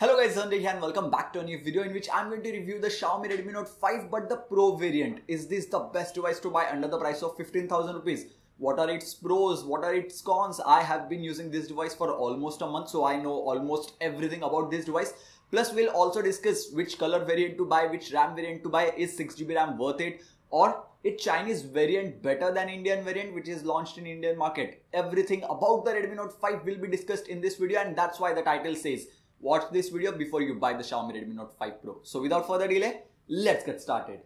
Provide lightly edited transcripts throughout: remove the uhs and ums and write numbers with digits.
Hello guys, Dhananjay here and welcome back to a new video in which I'm going to review the Xiaomi Redmi Note 5 but the Pro variant. Is this the best device to buy under the price of 15,000 rupees? What are its pros? What are its cons? I have been using this device for almost a month, so I know almost everything about this device. Plus we'll also discuss which color variant to buy, which RAM variant to buy. Is 6GB RAM worth it? Or is Chinese variant better than Indian variant which is launched in Indian market? Everything about the Redmi Note 5 will be discussed in this video, and that's why the title says watch this video before you buy the Xiaomi Redmi Note 5 Pro. So without further delay, let's get started.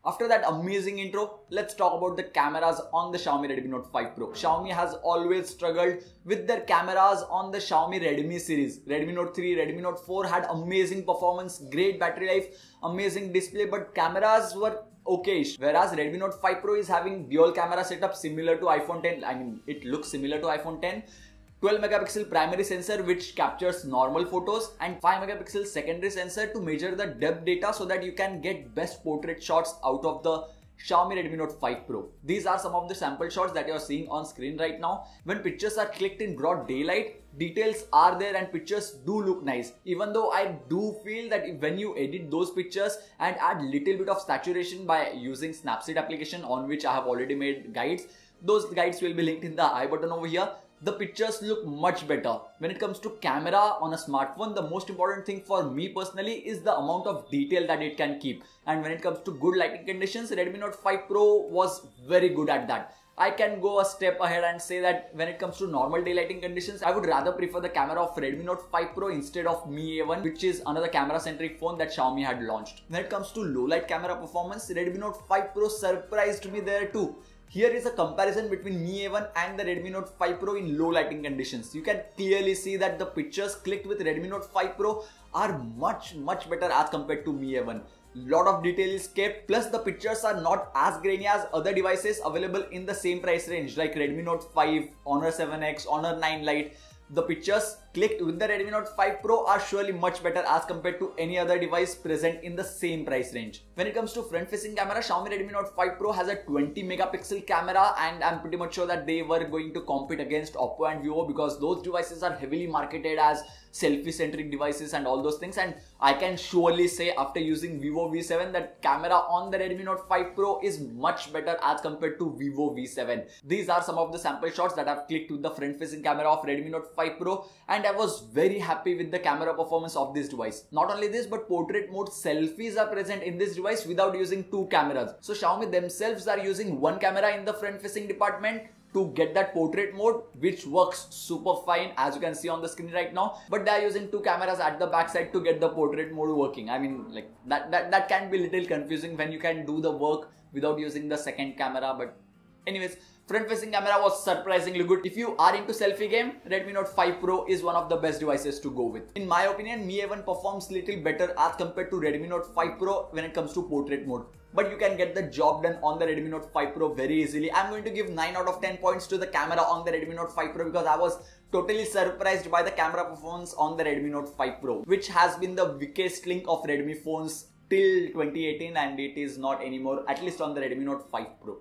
After that amazing intro, let's talk about the cameras on the Xiaomi Redmi Note 5 Pro. Xiaomi has always struggled with their cameras on the Xiaomi Redmi series. Redmi Note 3, Redmi Note 4 had amazing performance, great battery life, amazing display, but cameras were okayish. Whereas Redmi Note 5 Pro is having dual camera setup similar to iPhone 10. I mean, it looks similar to iPhone 10. 12 megapixel primary sensor which captures normal photos and 5 megapixel secondary sensor to measure the depth data so that you can get best portrait shots out of the Xiaomi Redmi Note 5 Pro. These are some of the sample shots that you are seeing on screen right now. When pictures are clicked in broad daylight, details are there and pictures do look nice. Even though I do feel that when you edit those pictures and add little bit of saturation by using Snapseed application on which I have already made guides, those guides will be linked in the I button over here. The pictures look much better. When it comes to camera on a smartphone, the most important thing for me personally is the amount of detail that it can keep. And when it comes to good lighting conditions, Redmi Note 5 Pro was very good at that. I can go a step ahead and say that when it comes to normal daylighting conditions, I would rather prefer the camera of Redmi Note 5 Pro instead of Mi A1, which is another camera-centric phone that Xiaomi had launched. When it comes to low light camera performance, Redmi Note 5 Pro surprised me there too. Here is a comparison between Mi A1 and the Redmi Note 5 Pro in low lighting conditions. You can clearly see that the pictures clicked with Redmi Note 5 Pro are much better as compared to Mi A1. Lot of detail is kept, plus the pictures are not as grainy as other devices available in the same price range like Redmi Note 5, Honor 7X, Honor 9 Lite. The pictures clicked with the Redmi Note 5 Pro are surely much better as compared to any other device present in the same price range. When it comes to front-facing camera, Xiaomi Redmi Note 5 Pro has a 20 megapixel camera, and I'm pretty much sure that they were going to compete against Oppo and Vivo because those devices are heavily marketed as selfie-centric devices and all those things, and I can surely say after using Vivo V7 that camera on the Redmi Note 5 Pro is much better as compared to Vivo V7. These are some of the sample shots that I've clicked with the front-facing camera of Redmi Note 5 Pro, and I was very happy with the camera performance of this device. Not only this, but portrait mode selfies are present in this device without using two cameras. So Xiaomi themselves are using one camera in the front-facing department to get that portrait mode, which works super fine as you can see on the screen right now, but they are using two cameras at the backside to get the portrait mode working. I mean, like that can be a little confusing when you can do the work without using the second camera, but anyways, front-facing camera was surprisingly good. If you are into selfie game, Redmi Note 5 Pro is one of the best devices to go with. In my opinion, Mi A1 performs little better as compared to Redmi Note 5 Pro when it comes to portrait mode. But you can get the job done on the Redmi Note 5 Pro very easily. I'm going to give 9 out of 10 points to the camera on the Redmi Note 5 Pro because I was totally surprised by the camera performance on the Redmi Note 5 Pro, which has been the weakest link of Redmi phones till 2018, and it is not anymore, at least on the Redmi Note 5 Pro.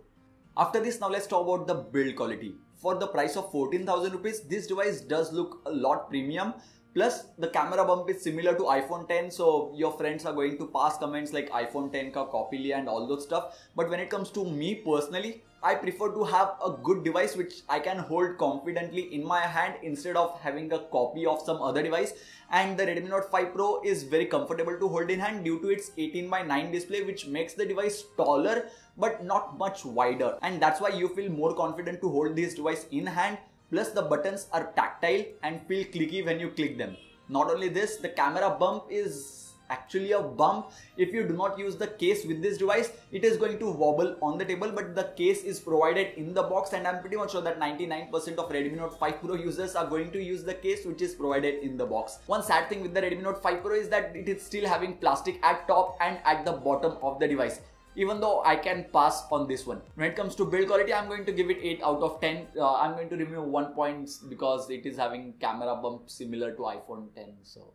After this, now let's talk about the build quality. For the price of 14,000 rupees, this device does look a lot premium. Plus, the camera bump is similar to iPhone 10, so your friends are going to pass comments like iPhone 10 ka copy liya and all those stuff. But when it comes to me personally, I prefer to have a good device which I can hold confidently in my hand instead of having a copy of some other device. And the Redmi Note 5 Pro is very comfortable to hold in hand due to its 18:9 display, which makes the device taller but not much wider. And that's why you feel more confident to hold this device in hand. Plus the buttons are tactile and feel clicky when you click them. Not only this, the camera bump is actually a bump. If you do not use the case with this device, it is going to wobble on the table, but the case is provided in the box, and I'm pretty much sure that 99% of Redmi Note 5 Pro users are going to use the case which is provided in the box. One sad thing with the Redmi Note 5 Pro is that it is still having plastic at top and at the bottom of the device. Even though I can pass on this one. When it comes to build quality, I'm going to give it 8 out of 10. I'm going to remove 1 point because it is having camera bump similar to iPhone 10. So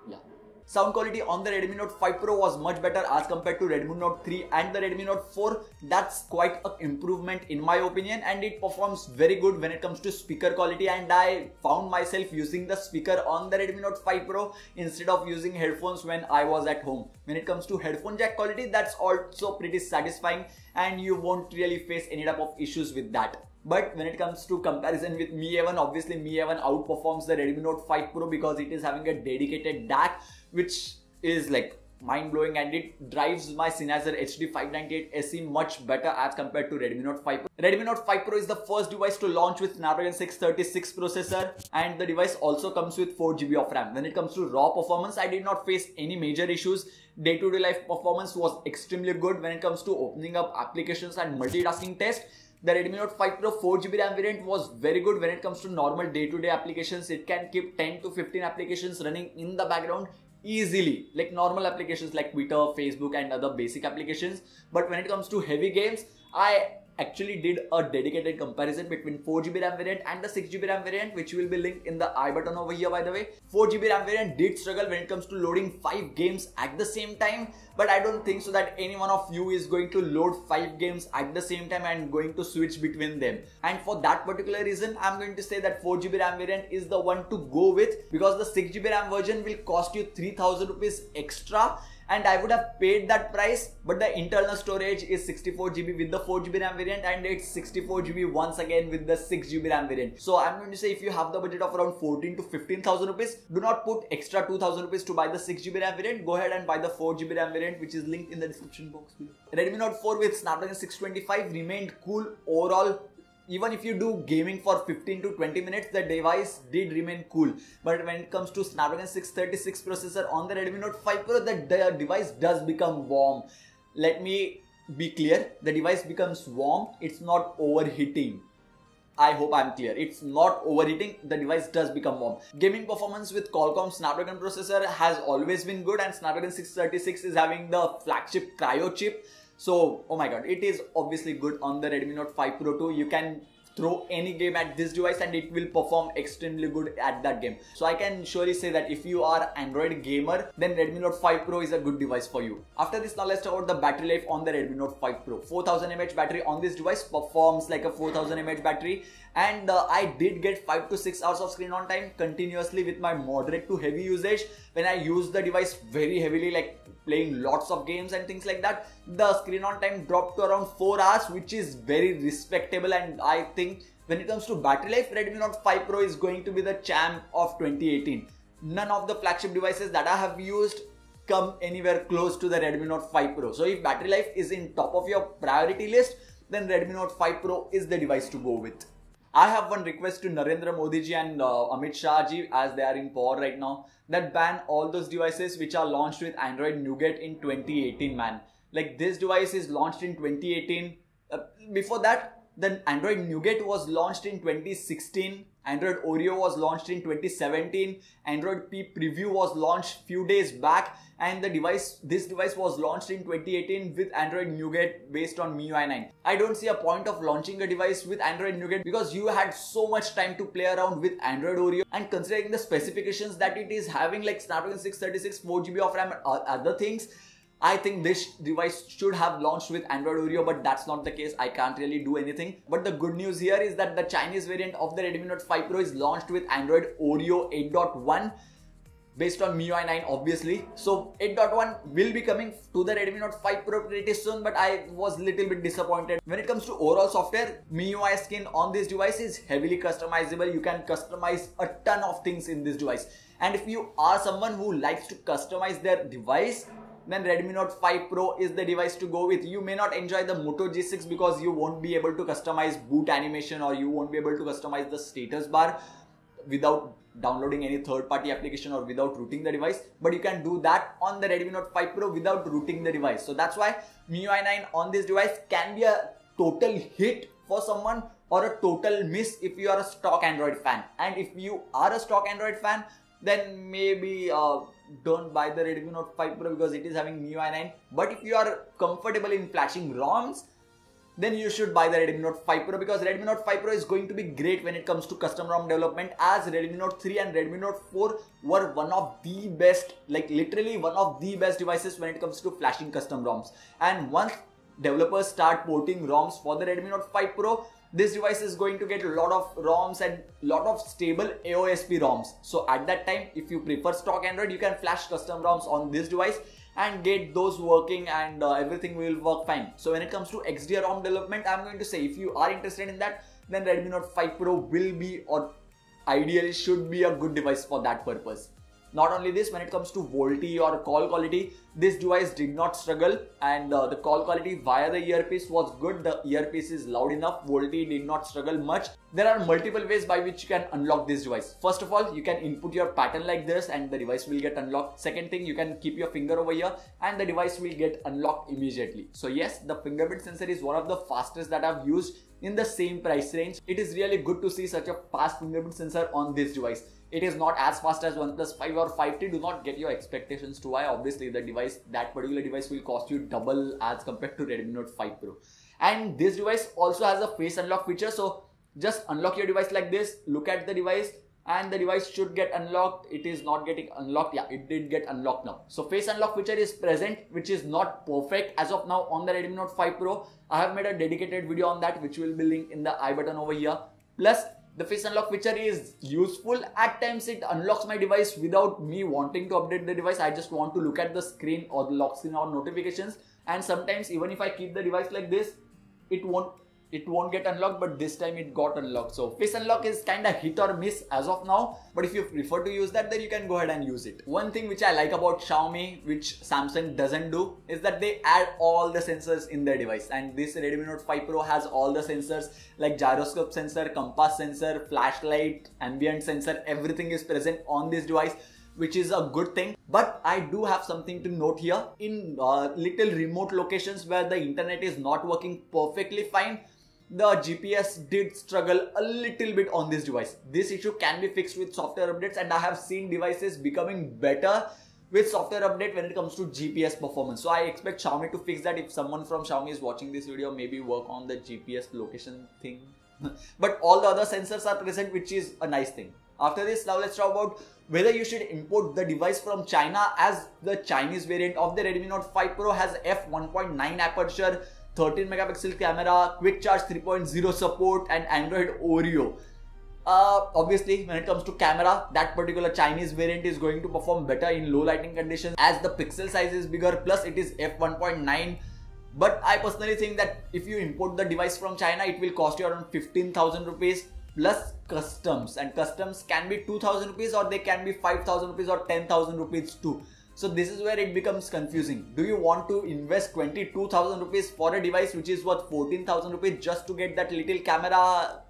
yeah. Sound quality on the Redmi Note 5 Pro was much better as compared to Redmi Note 3 and the Redmi Note 4. That's quite an improvement in my opinion, and it performs very good when it comes to speaker quality, and I found myself using the speaker on the Redmi Note 5 Pro instead of using headphones when I was at home. When it comes to headphone jack quality, that's also pretty satisfying and you won't really face any type of issues with that. But when it comes to comparison with Mi A1, obviously Mi A1 outperforms the Redmi Note 5 Pro because it is having a dedicated DAC, which is like mind-blowing, and it drives my Sennheiser HD 598 SE much better as compared to Redmi Note 5 Pro. Redmi Note 5 Pro is the first device to launch with Snapdragon 636 processor, and the device also comes with 4GB of RAM. When it comes to raw performance, I did not face any major issues. Day-to-day life performance was extremely good. When it comes to opening up applications and multitasking test, the Redmi Note 5 Pro 4GB RAM variant was very good. When it comes to normal day-to-day applications, it can keep 10 to 15 applications running in the background easily, like normal applications like Twitter, Facebook and other basic applications. But when it comes to heavy games, I actually did a dedicated comparison between 4GB RAM variant and the 6GB RAM variant, which will be linked in the I button over here by the way. 4GB RAM variant did struggle when it comes to loading 5 games at the same time, but I don't think so that any one of you is going to load 5 games at the same time and going to switch between them. And for that particular reason, I'm going to say that 4GB RAM variant is the one to go with, because the 6GB RAM version will cost you 3000 rupees extra, and I would have paid that price, but the internal storage is 64GB with the 4GB RAM variant, and it's 64GB once again with the 6GB RAM variant. So I'm going to say, if you have the budget of around 14 to 15,000 rupees, do not put extra 2,000 rupees to buy the 6GB RAM variant. Go ahead and buy the 4GB RAM variant, which is linked in the description box below. Redmi Note 4 with Snapdragon 625 remained cool overall. Even if you do gaming for 15 to 20 minutes, the device did remain cool. But when it comes to Snapdragon 636 processor on the Redmi Note 5 Pro, the device does become warm. Let me be clear, the device becomes warm, it's not overheating. I hope I'm clear. It's not overheating, the device does become warm. Gaming performance with Qualcomm Snapdragon processor has always been good, and Snapdragon 636 is having the flagship Cryo chip. So, oh my god, it is obviously good on the Redmi Note 5 Pro too. You can throw any game at this device and it will perform extremely good at that game. So I can surely say that if you are Android gamer, then Redmi Note 5 Pro is a good device for you. After this, now let's talk about the battery life on the Redmi Note 5 Pro. 4000 mAh battery on this device, performs like a 4000 mAh battery, and I did get 5 to 6 hours of screen on time continuously with my moderate to heavy usage. When I use the device very heavily, like playing lots of games and things like that, the screen on time dropped to around 4 hours, which is very respectable. And I think when it comes to battery life, Redmi Note 5 Pro is going to be the champ of 2018. None of the flagship devices that I have used come anywhere close to the Redmi Note 5 Pro. So if battery life is in top of your priority list, then Redmi Note 5 Pro is the device to go with. I have one request to Narendra Modi ji and Amit Shah ji, as they are in power right now, that ban all those devices which are launched with Android Nougat in 2018, man. Like, this device is launched in 2018. Before that, the Android Nougat was launched in 2016. Android Oreo was launched in 2017. Android P Preview was launched few days back, and this device was launched in 2018 with Android Nougat based on MIUI 9. I don't see a point of launching a device with Android Nougat because you had so much time to play around with Android Oreo, and considering the specifications that it is having, like Snapdragon 636, 4GB of RAM and other things, I think this device should have launched with Android Oreo, but that's not the case. I can't really do anything. But the good news here is that the Chinese variant of the Redmi Note 5 Pro is launched with Android Oreo 8.1 based on MIUI 9 obviously. So 8.1 will be coming to the Redmi Note 5 Pro pretty soon, but I was a little bit disappointed. When it comes to overall software, MIUI skin on this device is heavily customizable. You can customize a ton of things in this device. And if you are someone who likes to customize their device, then Redmi Note 5 Pro is the device to go with. You may not enjoy the Moto G6 because you won't be able to customize boot animation, or you won't be able to customize the status bar without downloading any third-party application or without rooting the device, but you can do that on the Redmi Note 5 Pro without rooting the device. So that's why MIUI 9 on this device can be a total hit for someone or a total miss if you are a stock Android fan. And if you are a stock Android fan, then maybe don't buy the Redmi Note 5 Pro because it is having MIUI 9. But if you are comfortable in flashing ROMs, then you should buy the Redmi Note 5 Pro, because Redmi Note 5 Pro is going to be great when it comes to custom ROM development, as Redmi Note 3 and Redmi Note 4 were one of the best, like literally one of the best devices when it comes to flashing custom ROMs. And once developers start porting ROMs for the Redmi Note 5 Pro, this device is going to get a lot of ROMs and lot of stable AOSP ROMs. So at that time, if you prefer stock Android, you can flash custom ROMs on this device and get those working, and everything will work fine. So when it comes to XDR ROM development, I'm going to say if you are interested in that, then Redmi Note 5 Pro will be, or ideally should be, a good device for that purpose. Not only this, when it comes to VoLTE or call quality, this device did not struggle, and the call quality via the earpiece was good. The earpiece is loud enough. VoLTE did not struggle much. There are multiple ways by which you can unlock this device. First of all, you can input your pattern like this and the device will get unlocked. Second thing, you can keep your finger over here and the device will get unlocked immediately. So yes, the fingerprint sensor is one of the fastest that I've used in the same price range. It is really good to see such a fast fingerprint sensor on this device. It is not as fast as OnePlus 5 or 5T. Do not get your expectations too high. Obviously, the device, that particular device, will cost you double as compared to Redmi Note 5 Pro. And this device also has a face unlock feature. So just unlock your device like this, look at the device, and the device should get unlocked. It is not getting unlocked. Yeah, it did get unlocked now. So face unlock feature is present, which is not perfect as of now on the Redmi Note 5 Pro. I have made a dedicated video on that, which will be linked in the I button over here. Plus, the face unlock feature is useful. At times it unlocks my device without me wanting to update the device. I just want to look at the screen or the lock screen or notifications. And sometimes even if I keep the device like this, it won't get unlocked, but this time it got unlocked. So face unlock is kind of hit or miss as of now, but if you prefer to use that, then you can go ahead and use it. One thing which I like about Xiaomi, which Samsung doesn't do, is that they add all the sensors in their device, and this Redmi Note 5 Pro has all the sensors like gyroscope sensor, compass sensor, flashlight, ambient sensor. Everything is present on this device, which is a good thing. But I do have something to note here. In little remote locations where the internet is not working perfectly fine, the GPS did struggle a little bit on this device. This issue can be fixed with software updates, and I have seen devices becoming better with software update when it comes to GPS performance. So I expect Xiaomi to fix that. If someone from Xiaomi is watching this video, maybe work on the GPS location thing. But all the other sensors are present, which is a nice thing. After this, now let's talk about whether you should import the device from China, as the Chinese variant of the Redmi Note 5 Pro has f1.9 aperture, 13 megapixel camera, quick charge 3.0 support, and Android Oreo. Obviously, when it comes to camera, that particular Chinese variant is going to perform better in low lighting conditions as the pixel size is bigger, plus it is f1.9. But I personally think that if you import the device from China, it will cost you around 15,000 rupees plus customs, and customs can be 2,000 rupees or they can be 5,000 rupees or 10,000 rupees too. So this is where it becomes confusing. Do you want to invest 22,000 rupees for a device which is worth 14,000 rupees just to get that little camera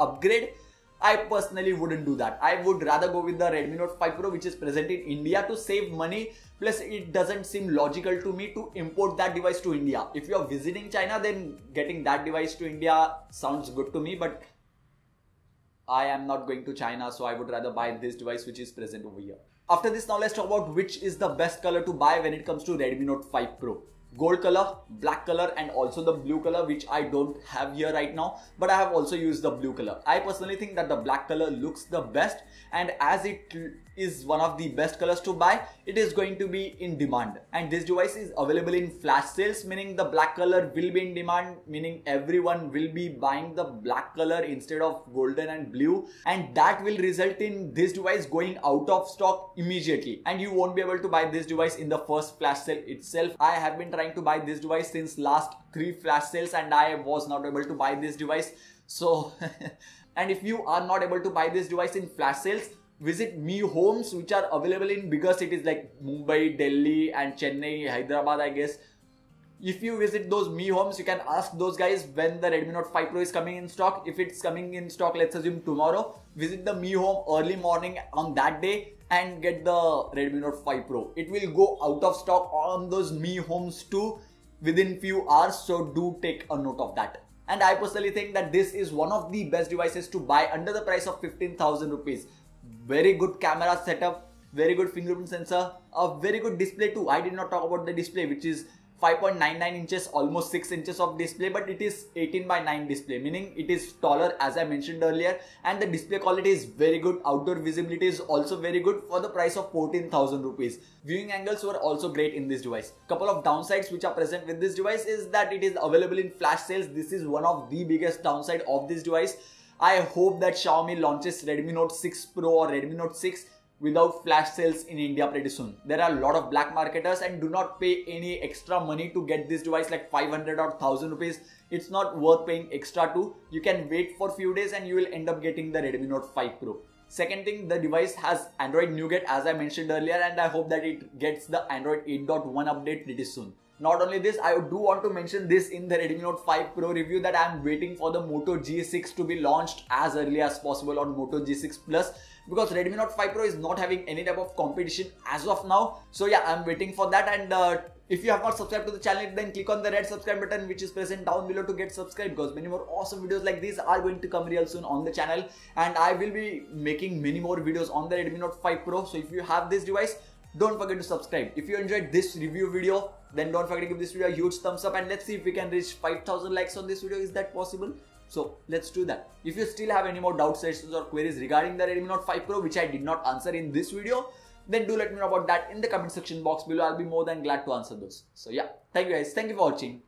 upgrade? I personally wouldn't do that. I would rather go with the Redmi Note 5 Pro, which is present in India, to save money. Plus, it doesn't seem logical to me to import that device to India. If you are visiting China, then getting that device to India sounds good to me, but I am not going to China, so I would rather buy this device which is present over here. After this, now let's talk about which is the best color to buy when it comes to Redmi Note 5 Pro. Gold color, black color, and also the blue color, which I don't have here right now, but I have also used the blue color. I personally think that the black color looks the best, and as it is one of the best colors to buy, it is going to be in demand. And this device is available in flash sales, meaning the black color will be in demand, meaning everyone will be buying the black color instead of golden and blue, and that will result in this device going out of stock immediately, and you won't be able to buy this device in the first flash sale itself. I have been trying to buy this device since last 3 flash sales and I was not able to buy this device. So and if you are not able to buy this device in flash sales, visit Mi Homes, which are available in bigger cities like Mumbai, Delhi, and Chennai, Hyderabad, I guess. If you visit those Mi Homes, you can ask those guys when the Redmi Note 5 Pro is coming in stock. If it's coming in stock, let's assume tomorrow, visit the Mi Home early morning on that day and get the Redmi Note 5 Pro. It will go out of stock on those Mi Homes too within few hours, so do take a note of that. And I personally think that this is one of the best devices to buy under the price of 15,000 rupees. Very good camera setup, very good fingerprint sensor, a very good display too. I did not talk about the display, which is 5.99 inches, almost 6 inches of display, but it is 18 by 9 display, meaning it is taller as I mentioned earlier, and the display quality is very good. Outdoor visibility is also very good for the price of 14,000 rupees. Viewing angles were also great in this device. Couple of downsides which are present with this device is that it is available in flash sales. This is one of the biggest downside of this device. I hope that Xiaomi launches Redmi Note 6 Pro or Redmi Note 6 without flash sales in India pretty soon. There are a lot of black marketers and do not pay any extra money to get this device like 500 or 1000 rupees. It's not worth paying extra to. You can wait for few days and you will end up getting the Redmi Note 5 Pro. Second thing, the device has Android Nougat as I mentioned earlier, and I hope that it gets the Android 8.1 update pretty soon. Not only this, I do want to mention this in the Redmi Note 5 Pro review that I am waiting for the Moto G6 to be launched as early as possible on Moto G6 Plus, because Redmi Note 5 Pro is not having any type of competition as of now. So yeah, I'm waiting for that. And if you have not subscribed to the channel, then click on the red subscribe button which is present down below to get subscribed, because many more awesome videos like these are going to come real soon on the channel, and I will be making many more videos on the Redmi Note 5 Pro. So if you have this device, don't forget to subscribe. If you enjoyed this review video, then don't forget to give this video a huge thumbs up, and let's see if we can reach 5,000 likes on this video. Is that possible? So let's do that. If you still have any more doubts, suggestions or queries regarding the Redmi Note 5 Pro which I did not answer in this video, then do let me know about that in the comment section box below. I'll be more than glad to answer those. So yeah, thank you guys. Thank you for watching.